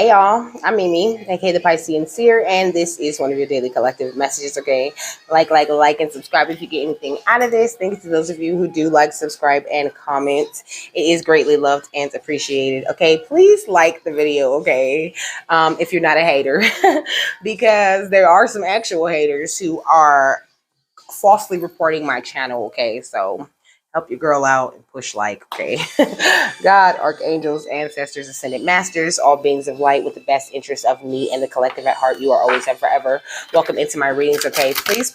Hey y'all, I'm Mimi, aka the Piscean Seer, and this is one of your daily collective messages, okay? Like, and subscribe if you get anything out of this. Thank you to those of you who do like, subscribe, and comment. It is greatly loved and appreciated, okay? Please like the video, okay? If you're not a hater, because there are some actual haters who are falsely reporting my channel, okay? So help your girl out and push like, okay? God, archangels, ancestors, ascended masters, all beings of light with the best interest of me and the collective at heart, you are always and forever. Welcome into my readings, okay? Please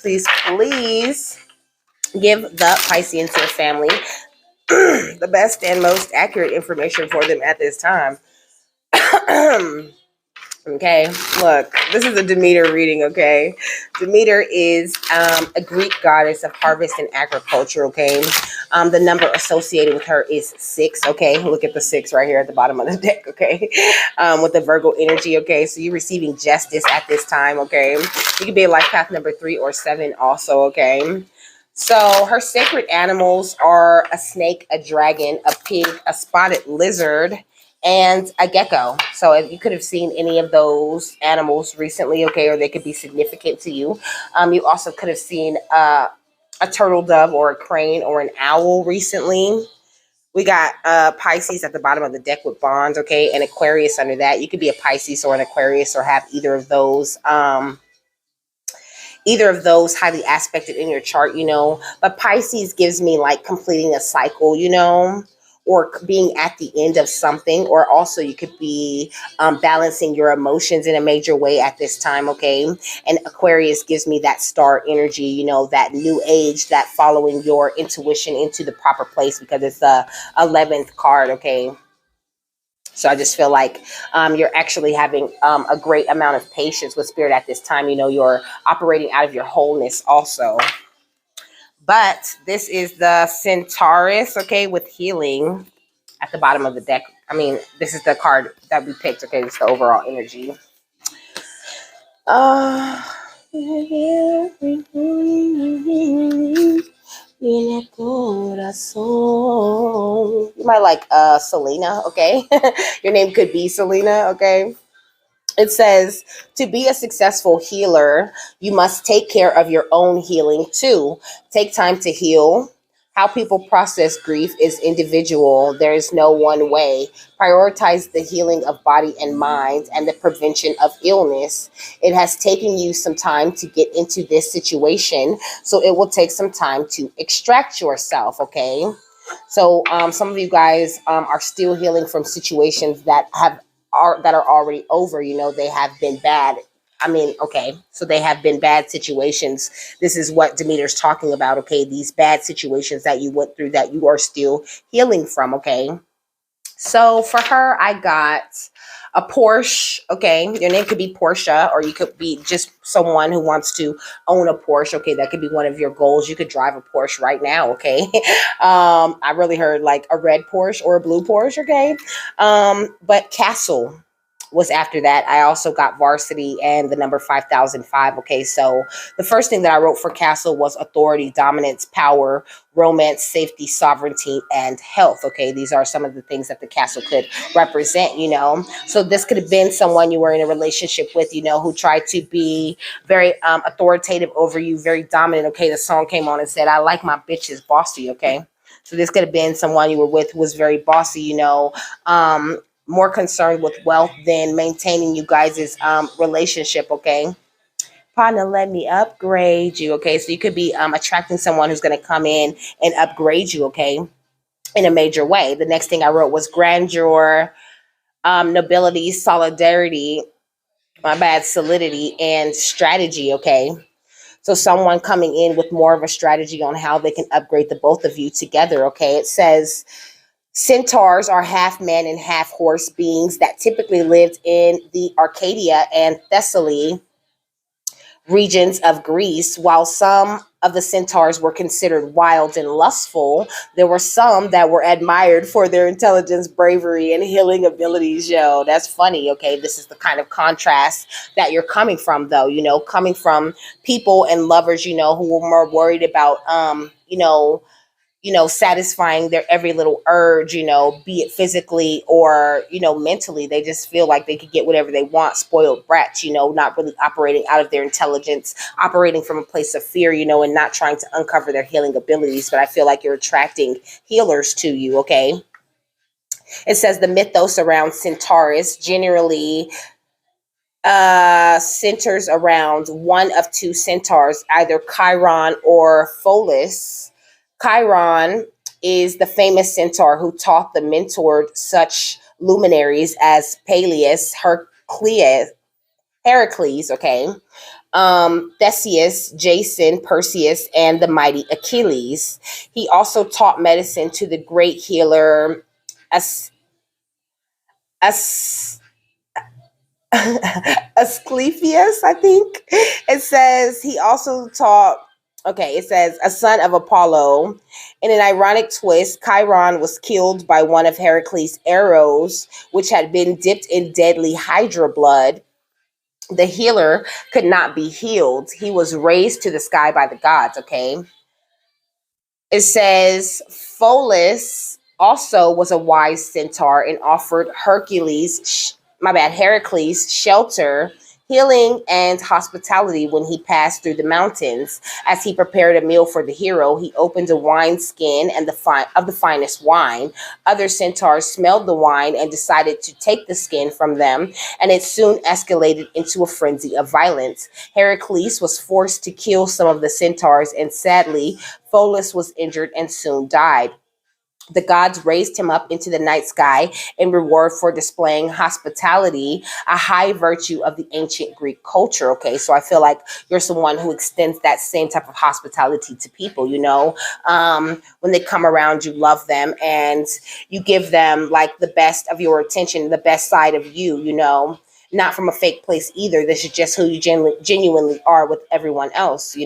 give the Piscean Seer family the best and most accurate information for them at this time. Okay, look, this is a Demeter reading, okay? Demeter is a Greek goddess of harvest and agriculture, okay? The number associated with her is 6, okay? Look at the 6 right here at the bottom of the deck, okay? With the Virgo energy, okay? So you're receiving justice at this time, okay? You could be a life path number 3 or 7 also, okay? So her sacred animals are a snake, a dragon, a pig, a spotted lizard, and a gecko. So if you could have seen any of those animals recently, okay, or they could be significant to you. You also could have seen a turtle dove or a crane or an owl recently. We got Pisces at the bottom of the deck with bonds, okay, and Aquarius under that. You could be a Pisces or an Aquarius or have either of those highly aspected in your chart, you know. But Pisces gives me like completing a cycle, you know, or being at the end of something, or also you could be balancing your emotions in a major way at this time, okay? And Aquarius gives me that star energy, you know, that new age, that following your intuition into the proper place, because it's the 11th card, okay? So I just feel like you're actually having a great amount of patience with spirit at this time. You know, you're operating out of your wholeness also. But this is the Centaurus, okay, with healing at the bottom of the deck. I mean, this is the card that we picked, okay? It's the overall energy. You might like Selena, okay? Your name could be Selena, okay? It says, to be a successful healer, you must take care of your own healing too. Take time to heal. How people process grief is individual. There is no one way. Prioritize the healing of body and mind and the prevention of illness. It has taken you some time to get into this situation, so it will take some time to extract yourself, okay? So some of you guys are still healing from situations that are already over. You know, they have been bad. I mean, okay, so they have been bad situations. This is what Demeter's talking about, okay? These bad situations that you went through that you are still healing from, okay? So for her, I got a Porsche, okay? Your name could be Portia, or you could be just someone who wants to own a Porsche, okay? That could be one of your goals. You could drive a Porsche right now, okay? I really heard like a red Porsche or a blue Porsche, okay? But Castle was after that. I also got Varsity and the number 5005. Okay, so the first thing that I wrote for Castle was authority, dominance, power, romance, safety, sovereignty, and health. Okay, these are some of the things that the Castle could represent, you know. So this could have been someone you were in a relationship with, you know, who tried to be very authoritative over you, very dominant. Okay, the song came on and said, I like my bitches bossy, okay? So this could have been someone you were with who was very bossy, you know, more concerned with wealth than maintaining you guys' relationship, okay? Partner, let me upgrade you, okay? So you could be attracting someone who's going to come in and upgrade you, okay, in a major way. The next thing I wrote was grandeur, nobility, solidarity, solidity, and strategy, okay? So someone coming in with more of a strategy on how they can upgrade the both of you together, okay? It says, centaurs are half man and half horse beings that typically lived in the Arcadia and Thessaly regions of Greece. While some of the centaurs were considered wild and lustful, there were some that were admired for their intelligence, bravery, and healing abilities. Yo, that's funny, okay? This is the kind of contrast that you're coming from, though, you know, coming from people and lovers, you know, who were more worried about, you know, satisfying their every little urge, be it physically or, mentally. They just feel like they could get whatever they want, spoiled brats, not really operating out of their intelligence, operating from a place of fear, and not trying to uncover their healing abilities. But I feel like you're attracting healers to you, okay? It says the mythos around Centaurus generally centers around one of two centaurs, either Chiron or Pholus. Chiron is the famous centaur who taught the mentored such luminaries as Peleus, Heracles, okay, Theseus, Jason, Perseus, and the mighty Achilles. He also taught medicine to the great healer As- As- Asclepius, I think. It says he also taught, okay, it says a son of Apollo. In an ironic twist, Chiron was killed by one of Heracles' arrows, which had been dipped in deadly Hydra blood. The healer could not be healed. He was raised to the sky by the gods, okay? It says Pholus also was a wise centaur and offered Heracles shelter, healing, and hospitality when he passed through the mountains. As he prepared a meal for the hero, he opened a wine skin and of the finest wine. Other centaurs smelled the wine and decided to take the skin from them, and it soon escalated into a frenzy of violence. Heracles was forced to kill some of the centaurs, and sadly, Pholus was injured and soon died. The gods raised him up into the night sky in reward for displaying hospitality, a high virtue of the ancient Greek culture. Okay, so I feel like you're someone who extends that same type of hospitality to people, when they come around, you love them and you give them like the best of your attention, the best side of you, not from a fake place either. This is just who you genuinely are with everyone else.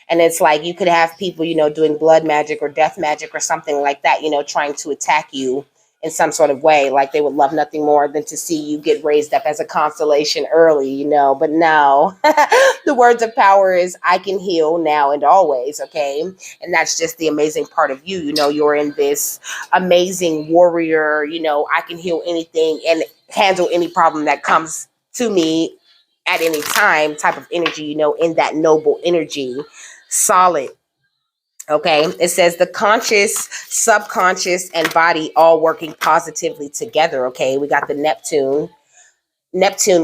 And it's like you could have people, doing blood magic or death magic or something like that, trying to attack you in some sort of way. Like they would love nothing more than to see you get raised up as a constellation early. But no, the words of power is I can heal now and always, okay? And that's just the amazing part of you. You're in this amazing warrior, I can heal anything and handle any problem that comes to me at any time type of energy, in that noble energy. Solid. Okay. It says the conscious, subconscious, and body all working positively together. Okay. We got the Neptune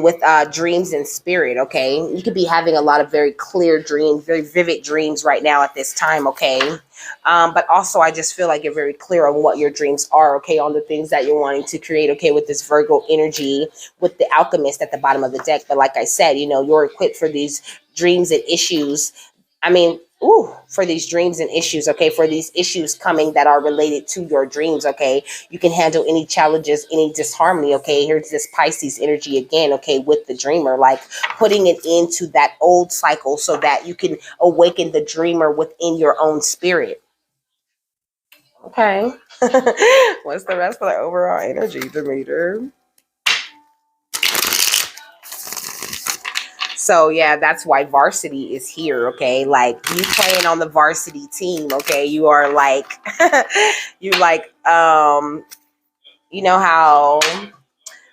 with dreams and spirit. Okay. You could be having a lot of very clear dreams, very vivid dreams right now at this time. Okay. But also, I just feel like you're very clear on what your dreams are. Okay. On the things that you're wanting to create. Okay. With this Virgo energy, with the alchemist at the bottom of the deck. But like I said, you're equipped for these dreams and issues. I mean, for these dreams and issues, okay, for these issues coming that are related to your dreams, okay, you can handle any challenges, any disharmony, okay. Here's this Pisces energy again, okay, with the dreamer, like putting it into that old cycle so that you can awaken the dreamer within your own spirit. Okay. What's the rest of the overall energy, Demeter? So yeah, that's why varsity is here, okay? Like you playing on the varsity team, okay? You are like you like you know how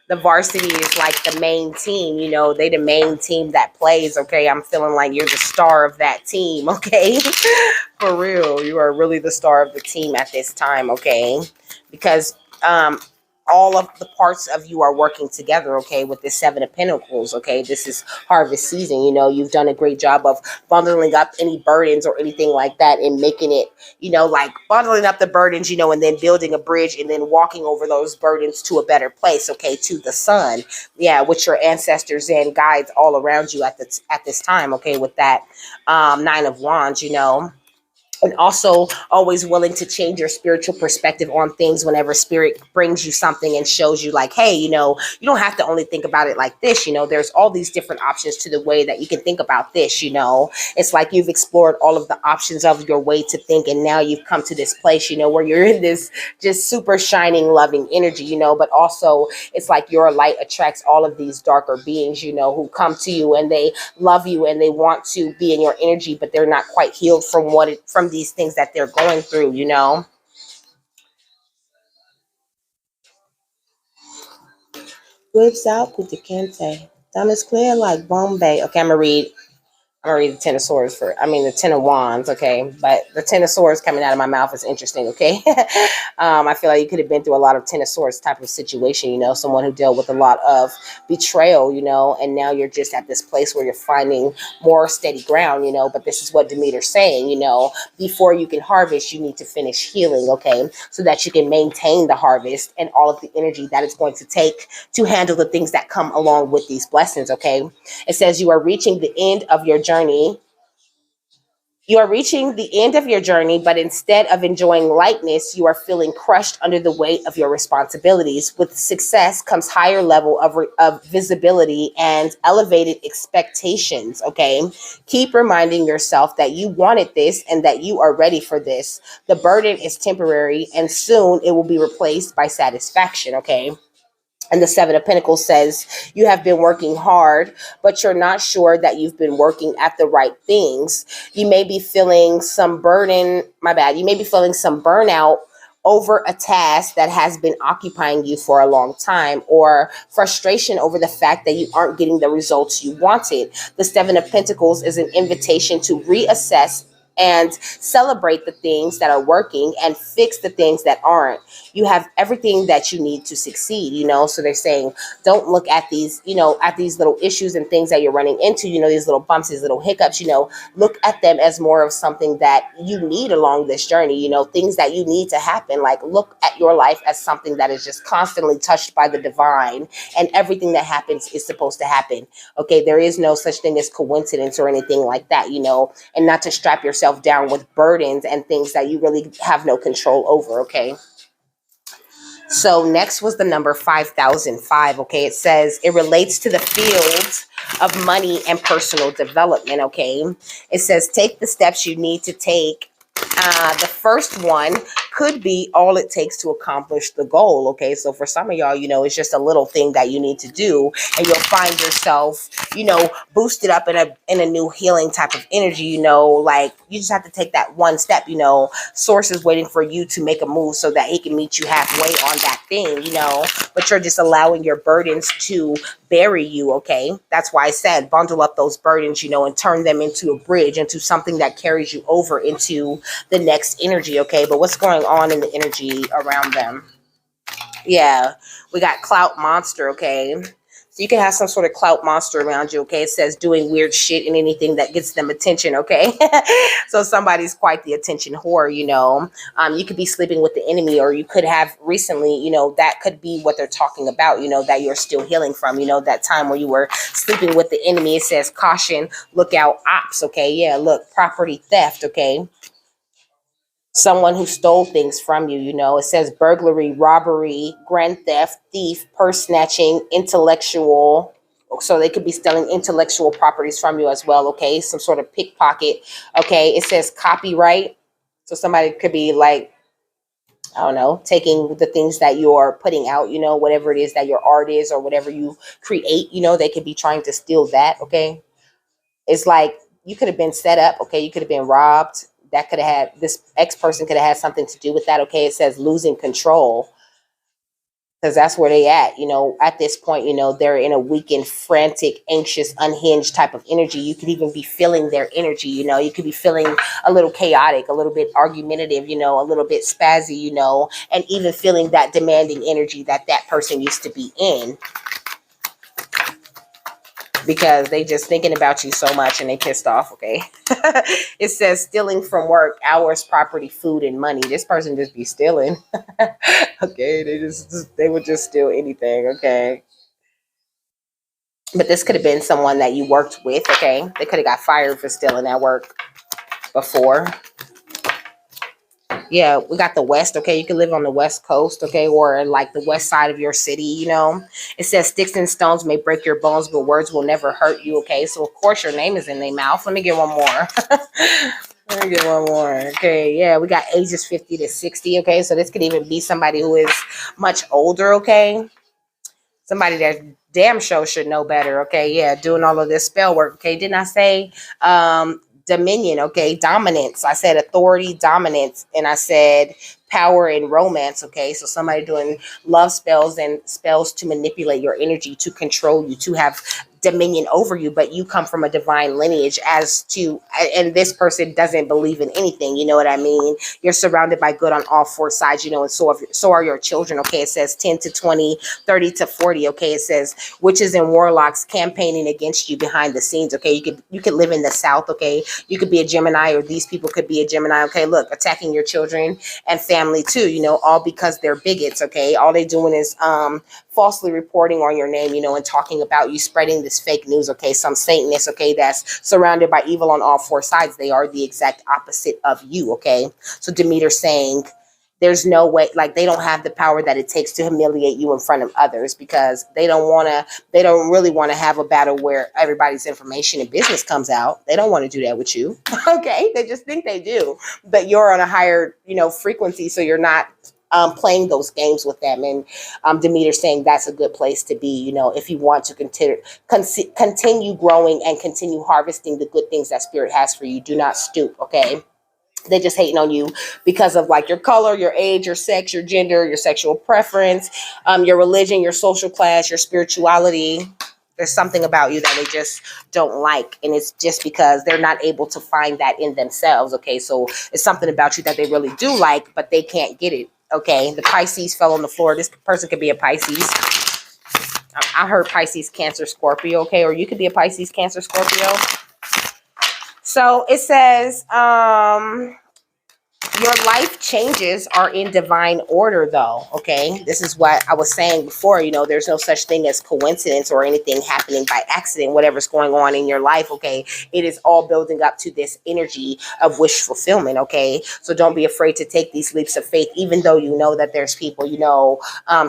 the varsity is like the main team, they the main team that plays, okay? I'm feeling like you're the star of that team, okay? For real, you are really the star of the team at this time, okay? Because all of the parts of you are working together, okay, with this Seven of Pentacles, okay? This is harvest season, you've done a great job of bundling up any burdens or anything like that and making it, like bundling up the burdens, and then building a bridge and then walking over those burdens to a better place, okay, to the sun. Yeah, with your ancestors and guides all around you at this time, okay, with that Nine of Wands. And also always willing to change your spiritual perspective on things whenever spirit brings you something and shows you like, hey, you don't have to only think about it like this. There's all these different options to the way that you can think about this. It's like you've explored all of the options of your way to think, and now you've come to this place, where you're in this just super shining loving energy, but also it's like your light attracts all of these darker beings, who come to you and they love you and they want to be in your energy, but they're not quite healed from from these things that they're going through, you know. Whips out Puta Kente. Diamonds clear like Bombay. Okay, I'm gonna read the Ten of Swords the Ten of Wands, okay? But the Ten of Swords coming out of my mouth is interesting, okay? I feel like you could have been through a lot of Ten of Swords type of situation, you know, someone who dealt with a lot of betrayal, you know, and now you're just at this place where you're finding more steady ground, you know. But this is what Demeter's saying, you know, before you can harvest, you need to finish healing, okay? So that you can maintain the harvest and all of the energy that it's going to take to handle the things that come along with these blessings, okay? It says you are reaching the end of your journey. You are reaching the end of your journey, but instead of enjoying lightness, you are feeling crushed under the weight of your responsibilities. With success comes higher level of visibility and elevated expectations. Okay. Keep reminding yourself that you wanted this and that you are ready for this. The burden is temporary and soon it will be replaced by satisfaction. Okay. And the Seven of Pentacles says you have been working hard, but you're not sure that you've been working at the right things. You may be feeling some burden, my bad. You may be feeling some burnout over a task that has been occupying you for a long time, or frustration over the fact that you aren't getting the results you wanted. The Seven of Pentacles is an invitation to reassess and celebrate the things that are working and fix the things that aren't. You have everything that you need to succeed, you know. So they're saying don't look at these, you know, at these little issues and things that you're running into, you know, these little bumps, these little hiccups, you know. Look at them as more of something that you need along this journey, you know, things that you need to happen. Like, look at your life as something that is just constantly touched by the divine, and everything that happens is supposed to happen. Okay, there is no such thing as coincidence or anything like that, you know. And not to strap yourself down with burdens and things that you really have no control over. Okay. So next was the number 5005. Okay. It says it relates to the field of money and personal development. Okay. It says take the steps you need to take. The first one could be all it takes to accomplish the goal. Okay. So for some of y'all, you know, it's just a little thing that you need to do, and you'll find yourself, you know, boosted up in a new healing type of energy, you know. Like, you just have to take that one step, you know. Source is waiting for you to make a move so that he can meet you halfway on that thing, you know. But you're just allowing your burdens to bury you. Okay. That's why I said bundle up those burdens, you know, and turn them into a bridge, into something that carries you over into the next energy. Okay. But what's going on in the energy around them? Yeah, we got clout monster. Okay. So you can have some sort of clout monster around you. Okay. It says doing weird shit and anything that gets them attention. Okay. So somebody's quite the attention whore, you know. You could be sleeping with the enemy, or you could have recently, you know, that could be what they're talking about, you know, that you're still healing from, you know, that time where you were sleeping with the enemy. It says caution, look out, ops. Okay. Yeah. Look, property theft. Okay. Someone who stole things from you, you know. It says burglary, robbery, grand theft, thief, purse snatching, intellectual. So they could be stealing intellectual properties from you as well. Okay. Some sort of pickpocket. Okay. It says copyright. So somebody could be like, I don't know, taking the things that you're putting out, you know, whatever it is that your art is or whatever you create, you know, they could be trying to steal that. Okay. It's like you could have been set up. Okay. You could have been robbed. That could have had, this ex person could have had something to do with that. Okay. It says losing control, because that's where they at, you know. At this point, you know, they're in a weakened, frantic, anxious, unhinged type of energy. You could even be feeling their energy, you know. You could be feeling a little chaotic, a little bit argumentative, you know, a little bit spazzy, you know, and even feeling that demanding energy that that person used to be in, because they just thinking about you so much and they pissed off. Okay. It says stealing from work, hours, property, food, and money. This person just be stealing. Okay. They would just steal anything. Okay. But this could have been someone that you worked with. Okay. They could have got fired for stealing at work before. Yeah, we got the West. Okay, you can live on the West Coast. Okay, or like the West side of your city. You know, it says sticks and stones may break your bones, but words will never hurt you. Okay, so of course your name is in their mouth. Let me get one more. Let me get one more. Okay, yeah, we got ages 50 to 60. Okay, so this could even be somebody who is much older. Okay, somebody that damn sure should know better. Okay, yeah, doing all of this spell work. Okay, didn't I say dominion, okay, dominance. I said authority, dominance, and I said power and romance, okay? So somebody doing love spells and spells to manipulate your energy, to control you, to have dominion over you, but you come from a divine lineage as to, and this person doesn't believe in anything, you know what I mean? You're surrounded by good on all four sides, you know, and so are your children, okay? It says 10 to 20, 30 to 40, okay? It says witches and warlocks campaigning against you behind the scenes, okay? You could live in the South, okay? You could be a Gemini, or these people could be a Gemini, okay? Look, attacking your children and family too, you know, all because they're bigots, okay? All they doing is falsely reporting on your name, you know, and talking about you, spreading this fake news, okay? Some Satanists, okay, that's surrounded by evil on all four sides. They are the exact opposite of you, okay? So Demeter saying there's no way, like, they don't have the power that it takes to humiliate you in front of others, because they don't really want to have a battle where everybody's information and business comes out. They don't want to do that with you. Okay, they just think they do, but you're on a higher, you know, frequency, so you're not playing those games with them. And Demeter saying that's a good place to be, you know, if you want to continue growing and continue harvesting the good things that spirit has for you. Do not stoop, okay? They just hating on you because of like your color, your age, your sex, your gender, your sexual preference, your religion, your social class, your spirituality. There's something about you that they just don't like, and it's just because they're not able to find that in themselves, okay? So it's something about you that they really do like, but they can't get it, okay? The Pisces fell on the floor. This person could be a Pisces. I heard Pisces, Cancer, Scorpio, okay? Or you could be a Pisces, Cancer, Scorpio. So it says, your life changes are in divine order, though, okay? This is what I was saying before, you know, there's no such thing as coincidence or anything happening by accident, whatever's going on in your life, okay? It is all building up to this energy of wish fulfillment, okay? So don't be afraid to take these leaps of faith, even though you know that there's people, you know,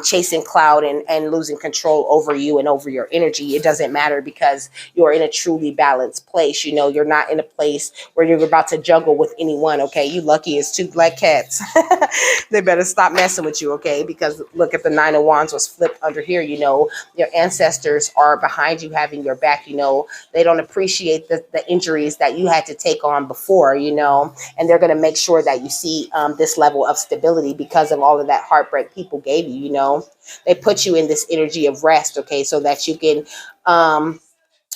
chasing cloud and losing control over you and over your energy. It doesn't matter, because you're in a truly balanced place. You know, you're not in a place where you're about to juggle with anyone, okay? You lucky as two black cats. They better stop messing with you, okay? Because look, if the Nine of Wands was flipped under here, you know, your ancestors are behind you, having your back, you know. They don't appreciate the injuries that you had to take on before, you know, and they're going to make sure that you see this level of stability because of all of that heartbreak people gave you, you know. They put you in this energy of rest, okay, so that you can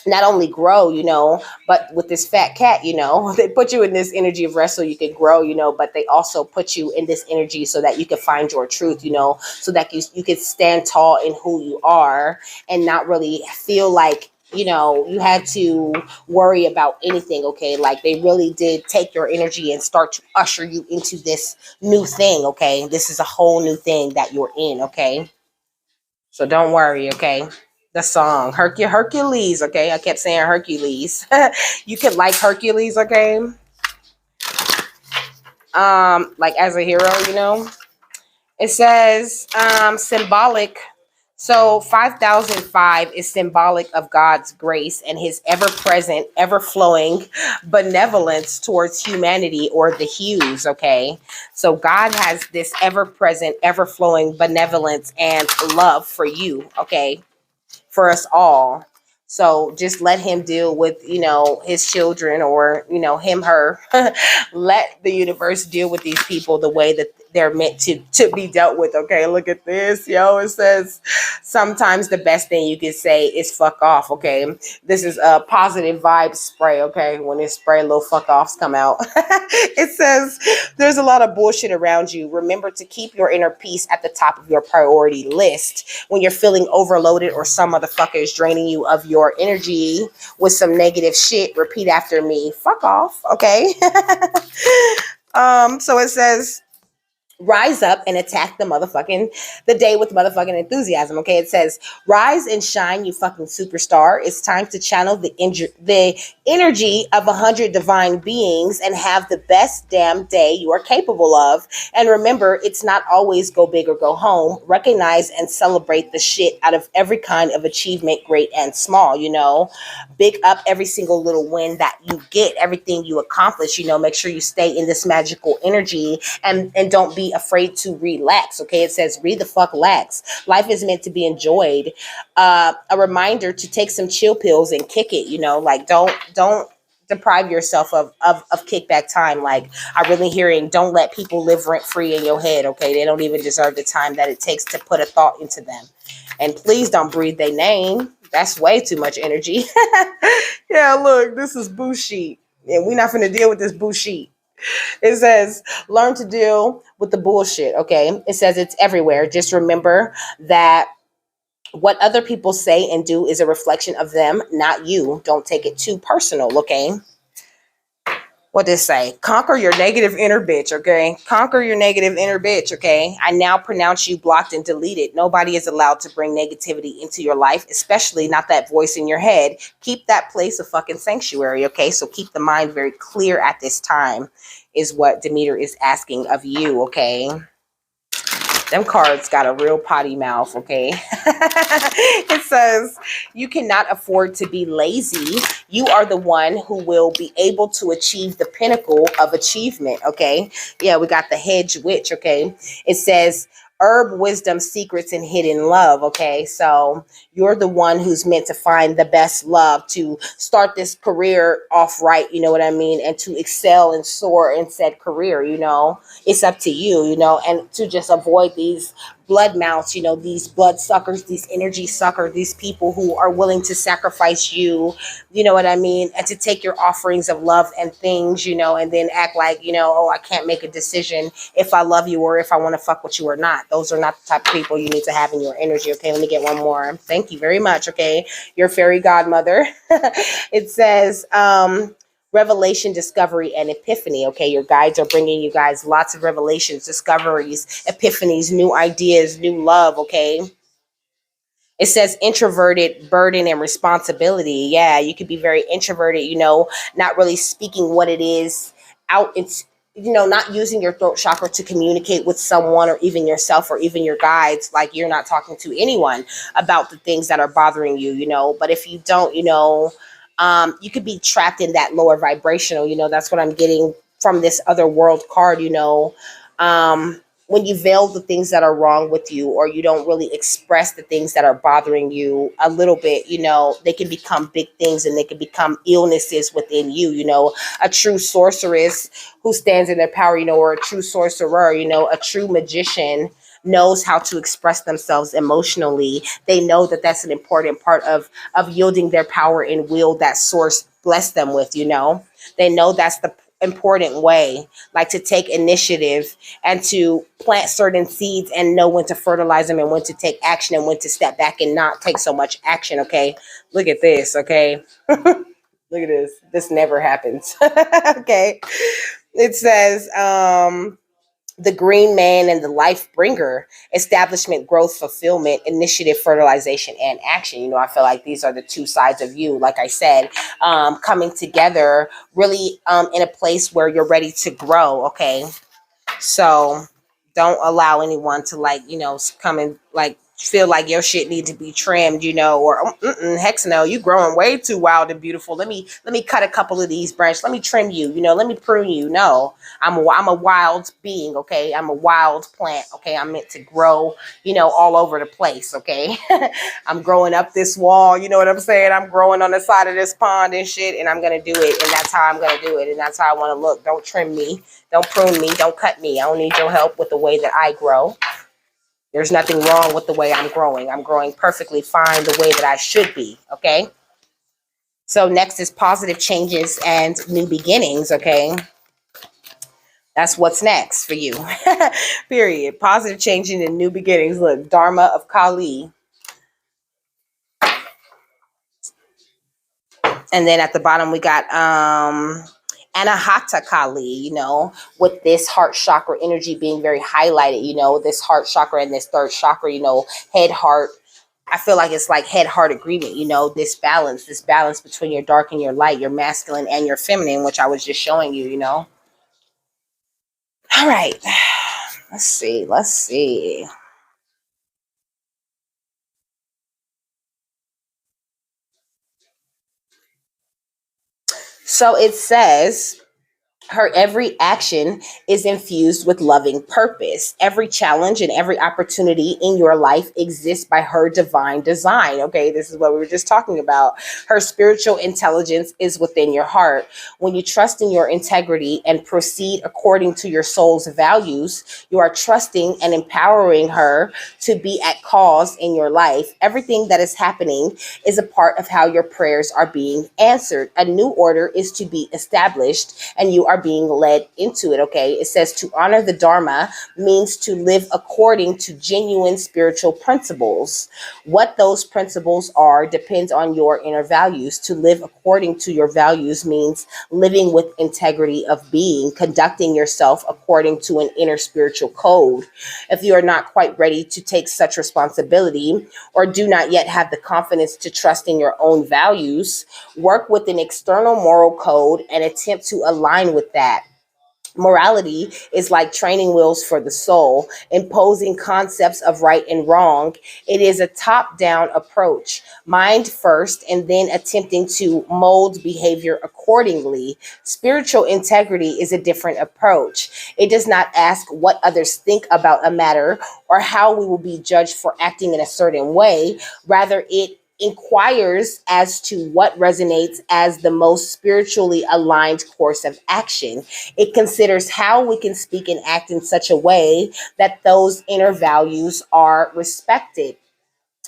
not only grow, you know, but with this fat cat, you know, they put you in this energy of rest so you can grow, you know, but they also put you in this energy so that you can find your truth, you know, so that you can stand tall in who you are and not really feel like, you know, you had to worry about anything, okay? Like, they really did take your energy and start to usher you into this new thing, okay? This is a whole new thing that you're in, okay? So don't worry, okay? The song Hercules, okay? I kept saying Hercules. You could like Hercules, okay? Like as a hero, you know. It says symbolic. So 5005 is symbolic of God's grace and his ever-present, ever-flowing benevolence towards humanity, or the hues, okay? So God has this ever-present, ever-flowing benevolence and love for you, okay? For us all. So just let him deal with, you know, his children, or, you know, him, her. Let the universe deal with these people the way that they're meant to be dealt with. Okay, look at this, yo. It says sometimes the best thing you can say is fuck off. Okay, this is a positive vibe spray. Okay, when it spray, little fuck offs come out. It says there's a lot of bullshit around you. Remember to keep your inner peace at the top of your priority list. When you're feeling overloaded, or some motherfucker is draining you of your energy with some negative shit, repeat after me: fuck off. Okay. So it says rise up and attack the day with motherfucking enthusiasm. Okay, it says rise and shine, you fucking superstar. It's time to channel the energy of 100 divine beings and have the best damn day you are capable of. And remember, it's not always go big or go home. Recognize and celebrate the shit out of every kind of achievement, great and small, you know. Big up every single little win that you get, everything you accomplish, you know. Make sure you stay in this magical energy, and don't be afraid to relax. Okay, it says read the fuck lax. Life is meant to be enjoyed. A reminder to take some chill pills and kick it, you know. Like don't deprive yourself of kickback time. Like, I really hearing, don't let people live rent free in your head. Okay, they don't even deserve the time that it takes to put a thought into them. And please don't breathe their name. That's way too much energy. Yeah, look, this is bullshit, and we're not going to deal with this bullshit. It says, learn to deal with the bullshit. Okay, it says it's everywhere. Just remember that what other people say and do is a reflection of them, not you. Don't take it too personal. Okay, what does it say? Conquer your negative inner bitch. Okay, conquer your negative inner bitch. Okay, I now pronounce you blocked and deleted. Nobody is allowed to bring negativity into your life, especially not that voice in your head. Keep that place a fucking sanctuary. Okay, so keep the mind very clear at this time, is what Demeter is asking of you. Okay, them cards got a real potty mouth. Okay, it says you cannot afford to be lazy. You are the one who will be able to achieve the pinnacle of achievement. Okay, yeah, we got the hedge witch. Okay, it says herb wisdom, secrets, and hidden love. Okay, so you're the one who's meant to find the best love, to start this career off right, you know what I mean, and to excel and soar in said career. You know, it's up to you, you know, and to just avoid these blood mounts, you know, these blood suckers, these energy suckers, these people who are willing to sacrifice you, you know what I mean, and to take your offerings of love and things, you know, and then act like, you know, oh, I can't make a decision if I love you or if I want to fuck with you or not. Those are not the type of people you need to have in your energy. Okay, let me get one more. Thank you very much. Okay, your fairy godmother. It says, revelation, discovery, and epiphany. Okay, your guides are bringing you guys lots of revelations, discoveries, epiphanies, new ideas, new love. Okay, it says introverted, burden, and responsibility. Yeah, you could be very introverted, you know, not really speaking what it is out. It's, you know, not using your throat chakra to communicate with someone or even yourself or even your guides. Like, you're not talking to anyone about the things that are bothering you, you know. But if you don't, you know, you could be trapped in that lower vibrational, you know. That's what I'm getting from this other world card, you know. When you veil the things that are wrong with you, or you don't really express the things that are bothering you a little bit, you know, they can become big things, and they can become illnesses within you. You know, a true sorceress who stands in their power, you know, or a true sorcerer, you know, a true magician knows how to express themselves emotionally. They know that that's an important part of yielding their power and will that source bless them with, you know. They know that's the important way, like to take initiative and to plant certain seeds and know when to fertilize them and when to take action and when to step back and not take so much action. Okay, look at this. Okay, look at this. This never happens. Okay, it says, the green man and the life bringer, establishment, growth, fulfillment, initiative, fertilization, and action. You know, I feel like these are the two sides of you, like I said, coming together really, in a place where you're ready to grow. Okay, so don't allow anyone to, like, you know, come and like feel like your shit need to be trimmed, you know, or heck no, you growing way too wild and beautiful. Let me cut a couple of these branches. Let me trim you, you know, let me prune you. No, I'm a wild being. Okay, I'm a wild plant. Okay, I'm meant to grow, you know, all over the place. Okay, I'm growing up this wall. You know what I'm saying? I'm growing on the side of this pond and shit, and I'm gonna do it, and that's how I'm gonna do it, and that's how I want to look. Don't trim me. Don't prune me. Don't cut me. I don't need your help with the way that I grow. There's nothing wrong with the way I'm growing. I'm growing perfectly fine the way that I should be. Okay. So next is positive changes and new beginnings. Okay. That's what's next for you. Period. Positive changing and new beginnings. Look, Dharma of Kali. And then at the bottom we got Anahata Kali, you know, with this heart chakra energy being very highlighted, you know, this heart chakra and this third chakra, you know, head, heart. I feel like it's like head, heart agreement, you know, this balance between your dark and your light, your masculine and your feminine, which I was just showing you, you know. All right. Let's see. Let's see. So it says, Her every action is infused with loving purpose. Every challenge and every opportunity in your life exists by her divine design. Okay, this is what we were just talking about. Her spiritual intelligence is within your heart. When you trust in your integrity and proceed according to your soul's values, you are trusting and empowering her to be at cause in your life. Everything that is happening is a part of how your prayers are being answered. A new order is to be established and you are being led into it. Okay. It says to honor the Dharma means to live according to genuine spiritual principles. What those principles are depends on your inner values. To live according to your values means living with integrity of being, conducting yourself according to an inner spiritual code. If you are not quite ready to take such responsibility or do not yet have the confidence to trust in your own values, work with an external moral code and attempt to align with that. Morality is like training wheels for the soul, imposing concepts of right and wrong. It is a top down approach, mind first, and then attempting to mold behavior accordingly. Spiritual integrity is a different approach. It does not ask what others think about a matter or how we will be judged for acting in a certain way. Rather, it inquires as to what resonates as the most spiritually aligned course of action. It considers how we can speak and act in such a way that those inner values are respected.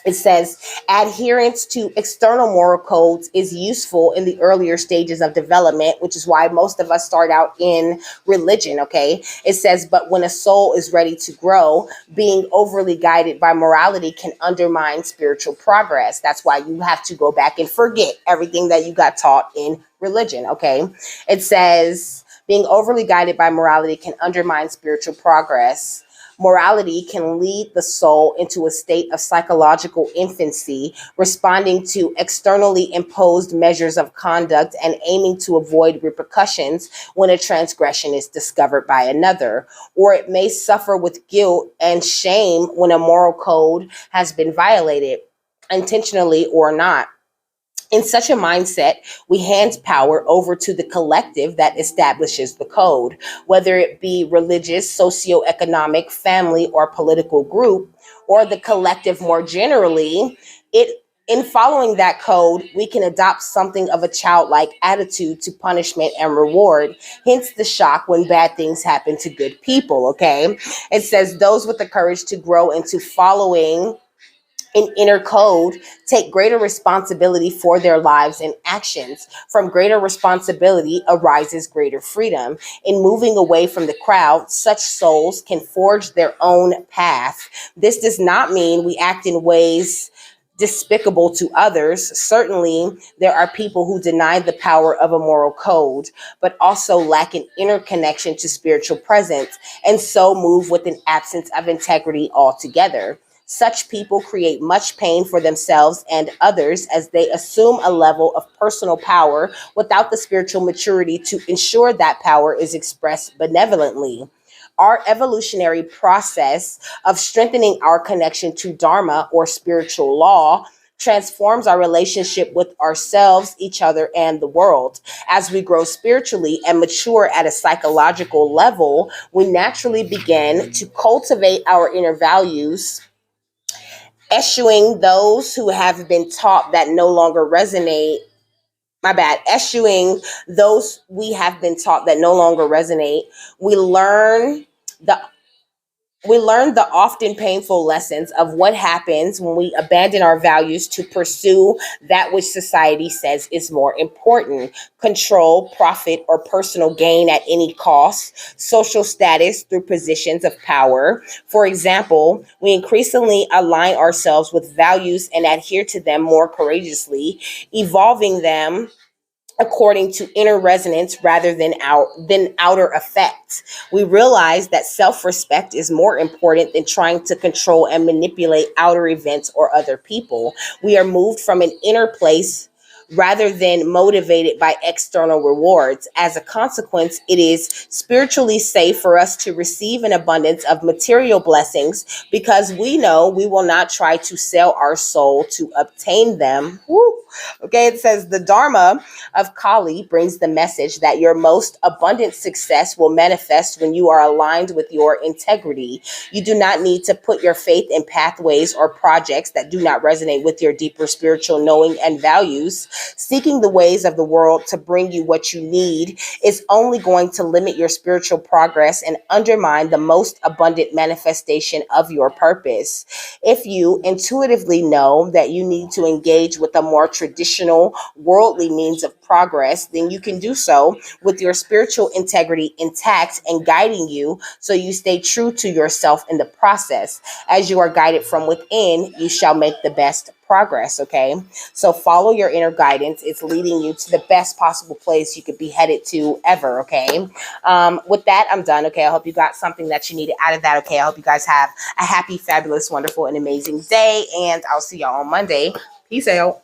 It says adherence to external moral codes is useful in the earlier stages of development, which is why most of us start out in religion. Okay. It says, but when a soul is ready to grow, being overly guided by morality can undermine spiritual progress. That's why you have to go back and forget everything that you got taught in religion. Okay. It says, being overly guided by morality can undermine spiritual progress. Morality can lead the soul into a state of psychological infancy, responding to externally imposed measures of conduct and aiming to avoid repercussions when a transgression is discovered by another. Or it may suffer with guilt and shame when a moral code has been violated, intentionally or not. In such a mindset, we hand power over to the collective that establishes the code, whether it be religious, socioeconomic, family, or political group, or the collective more generally. It In following that code, we can adopt something of a childlike attitude to punishment and reward. Hence the shock when bad things happen to good people. Okay. It says those with the courage to grow into following an inner code take greater responsibility for their lives and actions. From greater responsibility arises greater freedom. In moving away from the crowd, such souls can forge their own path. This does not mean we act in ways despicable to others. Certainly, there are people who deny the power of a moral code, but also lack an inner connection to spiritual presence, and so move with an absence of integrity altogether. Such people create much pain for themselves and others as they assume a level of personal power without the spiritual maturity to ensure that power is expressed benevolently. Our evolutionary process of strengthening our connection to Dharma or spiritual law transforms our relationship with ourselves, each other, and the world. As we grow spiritually and mature at a psychological level, we naturally begin to cultivate our inner values, eschewing those who have been taught that no longer resonate. My bad. Eschewing those we have been taught that no longer resonate. We learn the we learn the often painful lessons of what happens when we abandon our values to pursue that which society says is more important: control, profit, or personal gain at any cost, social status through positions of power. For example, we increasingly align ourselves with values and adhere to them more courageously, evolving them according to inner resonance rather than outer effects. We realize that self-respect is more important than trying to control and manipulate outer events or other people. We are moved from an inner place rather than motivated by external rewards. As a consequence, it is spiritually safe for us to receive an abundance of material blessings because we know we will not try to sell our soul to obtain them. Woo. Okay, it says the Dharma of Kali brings the message that your most abundant success will manifest when you are aligned with your integrity. You do not need to put your faith in pathways or projects that do not resonate with your deeper spiritual knowing and values. Seeking the ways of the world to bring you what you need is only going to limit your spiritual progress and undermine the most abundant manifestation of your purpose. If you intuitively know that you need to engage with a more traditional, worldly means of progress, then you can do so with your spiritual integrity intact and guiding you so you stay true to yourself in the process. As you are guided from within, you shall make the best progress. Okay, so follow your inner guidance. It's leading you to the best possible place you could be headed to ever. Okay, with that, I'm done. Okay, I hope you got something that you needed out of that. Okay, I hope you guys have a happy, fabulous, wonderful, and amazing day, and I'll see y'all on Monday. Peace out.